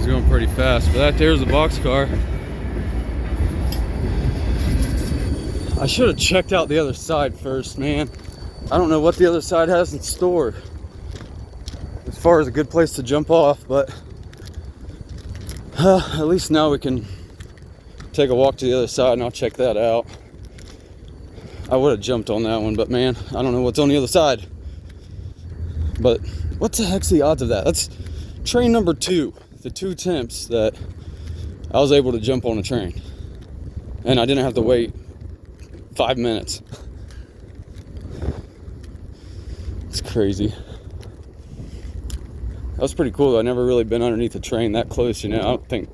Thing's going pretty fast, but that there's a boxcar. I should have checked out the other side first, man. I don't know what the other side has in store as far as a good place to jump off, but at least now we can take a walk to the other side and I'll check that out. I would have jumped on that one, but man, I don't know what's on the other side. But what the heck's the odds of that? That's train number 2, the 2 attempts that I was able to jump on a train. And I didn't have to wait 5 minutes. It's crazy. That was pretty cool though. I've never really been underneath a train that close, you know. I don't think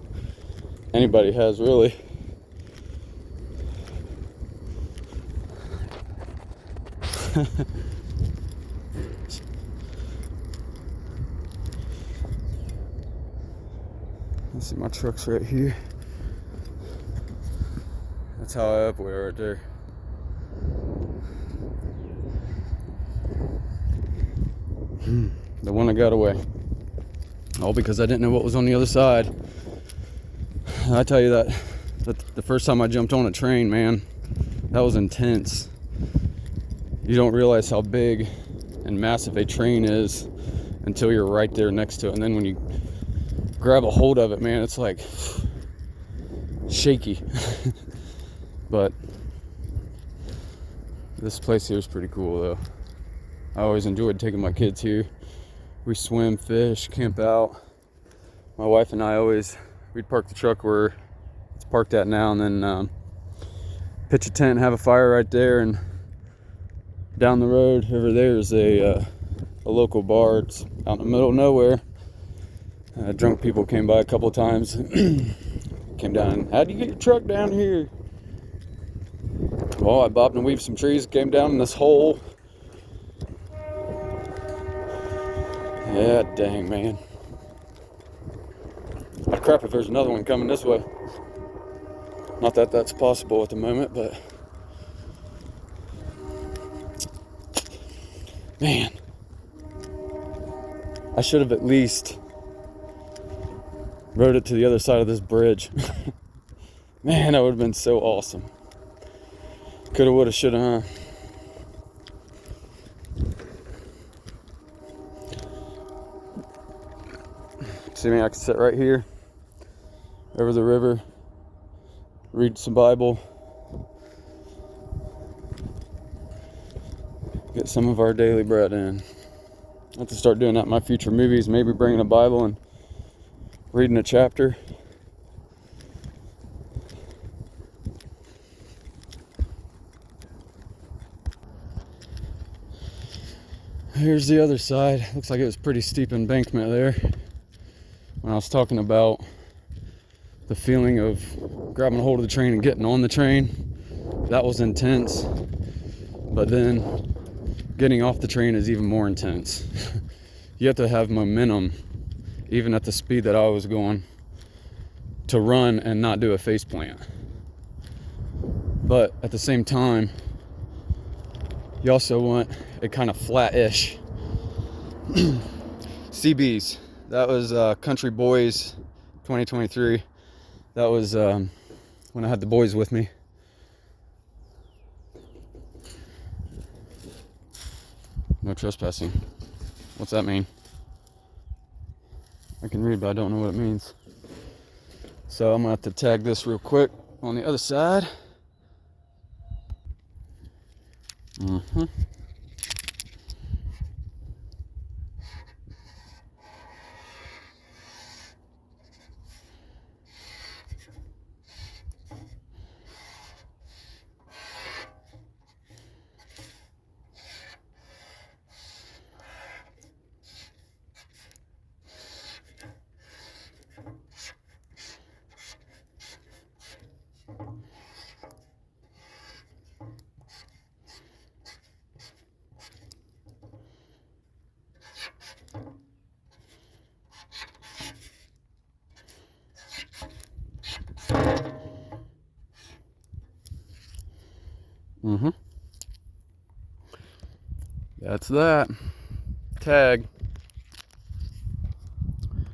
anybody has really. Let's see, my truck's right here. That's how high up we are right there. The one that got away. All because I didn't know what was on the other side. I tell you that the first time I jumped on a train, man, that was intense. You don't realize how big and massive a train is until you're right there next to it. And then when you grab a hold of it, man, it's like shaky. But this place here is pretty cool though. I always enjoyed taking my kids here. We swim, fish, camp out. My wife and I we'd park the truck where it's parked at now, and then pitch a tent, have a fire right there, and down the road over there is a local bar. It's out in the middle of nowhere. Drunk people came by a couple of times. Came down and, how do you get your truck down here? Well, I bobbed and weaved some trees, came down in this hole. Yeah, dang, man. I'd crap if there's another one coming this way. Not that that's possible at the moment, but man, I should have at least rode it to the other side of this bridge. Man, that would have been so awesome. Coulda, woulda, shoulda, huh? See me, I can sit right here over the river, read some Bible, get some of our daily bread in. I have to start doing that in my future movies, maybe bringing a Bible and reading a chapter. Here's the other side. Looks like it was pretty steep embankment there. When I was talking about the feeling of grabbing a hold of the train and getting on the train, that was intense. But then getting off the train is even more intense. You have to have momentum, even at the speed that I was going, to run and not do a face plant. But at the same time, you also want a kind of flat-ish. CBs. That was Country Boys 2023. That was when I had the boys with me. No trespassing. What's that mean? I can read, but I don't know what it means. So I'm gonna have to tag this real quick on the other side. That's that. Tag.